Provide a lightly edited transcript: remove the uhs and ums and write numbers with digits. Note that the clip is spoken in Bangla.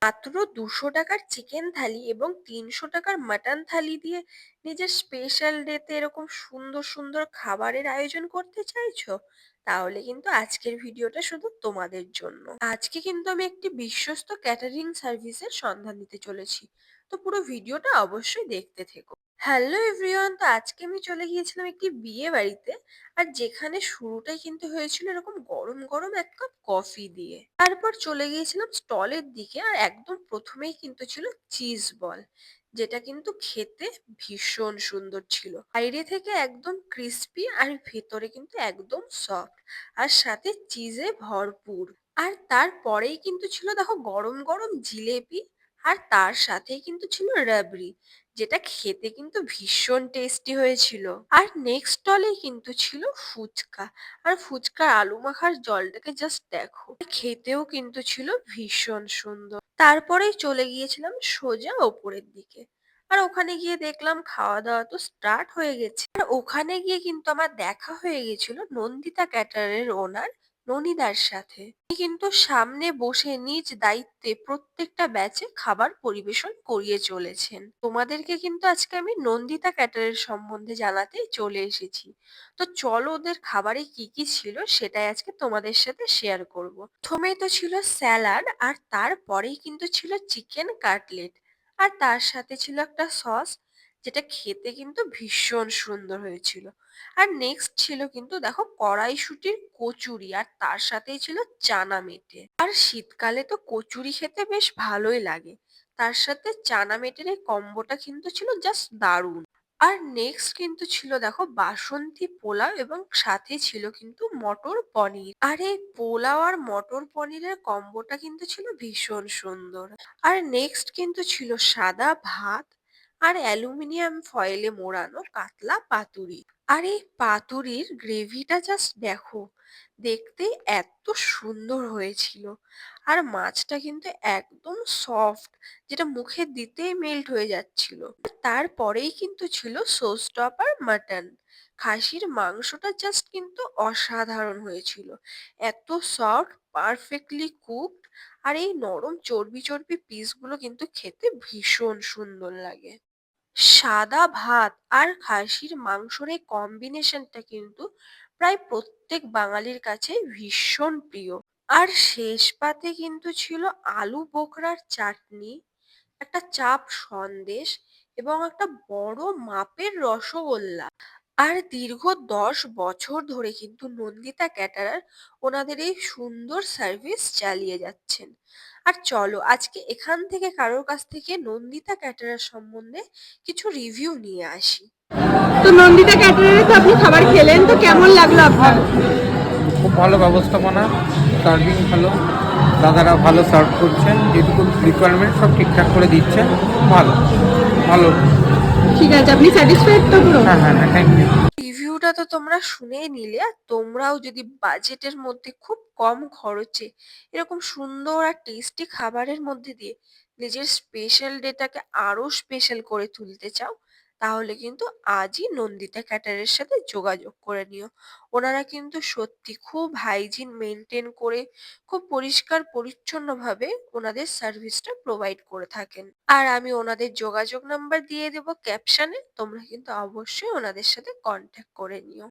মাত্র 200 টাকার চিকেন থালি এবং 300 টাকার মাটন থালি দিয়ে নিজের স্পেশাল ডেতে এরকম সুন্দর সুন্দর খাবারের আয়োজন করতে চাইছো? তাহলে কিন্তু আজকের ভিডিওটা শুধু তোমাদের জন্য। আজকে কিন্তু আমি একটি বিশ্বস্ত ক্যাটারিং সার্ভিসের সন্ধান দিতে চলেছি, তো পুরো ভিডিওটা অবশ্যই দেখতে থেকো। হ্যালো এভরিওয়ান, তো আজকে আমি চলে গিয়েছিলাম একটি বিয়ে বাড়িতে, আর যেখানে শুরুটাই কিন্তু হয়েছিল এরকম গরম গরম এক কাপ কফি দিয়ে। তারপর চলে গিয়েছিলাম স্টলের দিকে, আর একদম প্রথমেই কিন্তু ছিল চিজ বল, যেটা কিন্তু খেতে ভীষণ সুন্দর ছিল। বাইরে থেকে একদম ক্রিস্পি আর ভেতরে কিন্তু একদম সফট, আর সাথে চিজে ভরপুর। আর তারপরেই কিন্তু ছিল দেখো গরম গরম জিলেবি, আর তার সাথেই কিন্তু ছিল রাবড়ি, যেটা খেতে কিন্তু ভীষণ টেস্টি হয়েছিল। আর নেক্সট স্টলেই কিন্তু ছিল ফুচকা, আর ফুচকার আলু মাখার জলটাকে জাস্ট দেখো, খেতেও কিন্তু ছিল ভীষণ সুন্দর। তারপরেই চলে গিয়েছিলাম সোজা ওপরের দিকে, আর ওখানে গিয়ে দেখলাম খাওয়া দাওয়া তো স্টার্ট হয়ে গেছে। আর ওখানে গিয়ে কিন্তু আমার দেখা হয়ে গেছিল নন্দিতা ক্যাটারের ওনার ননিদার সাথে। তিনি কিন্তু সামনে বসে নিজ দায়িত্বে প্রত্যেকটা ব্যাচে খাবার পরিবেশন করিয়ে চলেছেন। তোমাদেরকে কিন্তু আজকে আমি নন্দিতা ক্যাটারের সম্বন্ধে জানাতে চলে এসেছি। তো চলো ওদের খাবারে কি কি ছিল সেটাই আজকে তোমাদের সাথে শেয়ার করব। প্রথমেই তো ছিল স্যালাড, আর তারপরেই কিন্তু ছিল চিকেন কাটলেট, আর তার সাথে ছিল একটা সস, যেটা খেতে কিন্তু ভীষণ সুন্দর হয়েছিল। আর নেক্সট ছিল কিন্তু দেখো কড়াইশুটির কচুরি, আর তার সাথেই ছিল চানা মেটে। আর শীতকালে তো কচুরি খেতে বেশ ভালোই লাগে, তার সাথে চানা মেটের এই কম্বোটা কিন্তু ছিল জাস্ট দারুণ। আর নেক্সট কিন্তু ছিল দেখো বাসন্তী পোলাও, এবং সাথে ছিল কিন্তু মটর পনির। আর এই পোলাও আর মটর পনিরের কম্বোটা কিন্তু ছিল ভীষণ সুন্দর। আর নেক্সট কিন্তু ছিল সাদা ভাত, আর অ্যালুমিনিয়াম ফয়েলে মোড়ানো কাতলা পাতুরি। আর এই পাতুরির গ্রেভিটা জাস্ট দেখো, দেখতে এত সুন্দর হয়েছিল। আর মাছটা কিন্তু একদম সফট, যেটা মুখে দিতেই মেল্ট হয়ে যাচ্ছিল। তারপরেই কিন্তু ছিল শোস্টপার মাটন। খাসির মাংসটা জাস্ট কিন্তু অসাধারণ হয়েছিল, এত সফট, পারফেক্টলি কুকড। আর এই নরম চর্বি চর্বি পিসগুলো কিন্তু খেতে ভীষণ সুন্দর লাগে। সাদা ভাত আর খাসির মাংসর এই কম্বিনেশনটা কিন্তু প্রায় প্রত্যেক বাঙালির কাছে ভীষণ প্রিয়। আর শেষ পাতে কিন্তু ছিল আলু বোখরার চাটনি, একটা চাপ সন্দেশ, এবং একটা বড় মাপের রসগোল্লা। আর দীর্ঘ 10 বছর ধরে কিন্তু নন্দিতা ক্যাটারার ওনাদের এই সুন্দর সার্ভিস চালিয়ে যাচ্ছেন। আর চলো আজকে এখান থেকে কারোর কাছ থেকে নন্দিতা ক্যাটারার সম্বন্ধে কিছু রিভিউ নিয়ে আসি। তো নন্দিতা ক্যাটারারে তো আপনি খাবার খেলেন, তো কেমন লাগলো আপনার? খুব ভালো ব্যবস্থাপনা, সার্ভিং ভালো, দাদারা ভালো সার্ভ করছেন, যেটুকু রিকোয়ারমেন্ট সব ঠিকঠাক করে দিচ্ছেন। ভালো ভালো। ঠিক আছে, আপনি স্যাটিসফাইড তো পুরো? হ্যাঁ হ্যাঁ হ্যাঁ, থ্যাংক ইউ। রিভিউটা তো তোমরা শুনেই নিলে, আর তোমরাও যদি বাজেটের মধ্যে খুব কম খরচে এরকম সুন্দর আর টেস্টি খাবারের মধ্যে দিয়ে নিজের স্পেশাল ডেটাকে আরো স্পেশাল করে তুলতে চাও, তাহলে কিন্তু আজই নন্দিতা ক্যাটারের সাথে যোগাযোগ করে নিও। ওনারা কিন্তু সত্যি খুব হাইজিন মেনটেন করে, খুব পরিষ্কার পরিচ্ছন্নভাবে ওনাদের সার্ভিসটা প্রোভাইড করে থাকেন। আর আমি ওনাদের যোগাযোগ নাম্বার দিয়ে দেবো ক্যাপশনে, তোমরা কিন্তু অবশ্যই ওনাদের সাথে কন্ট্যাক্ট করে নিও।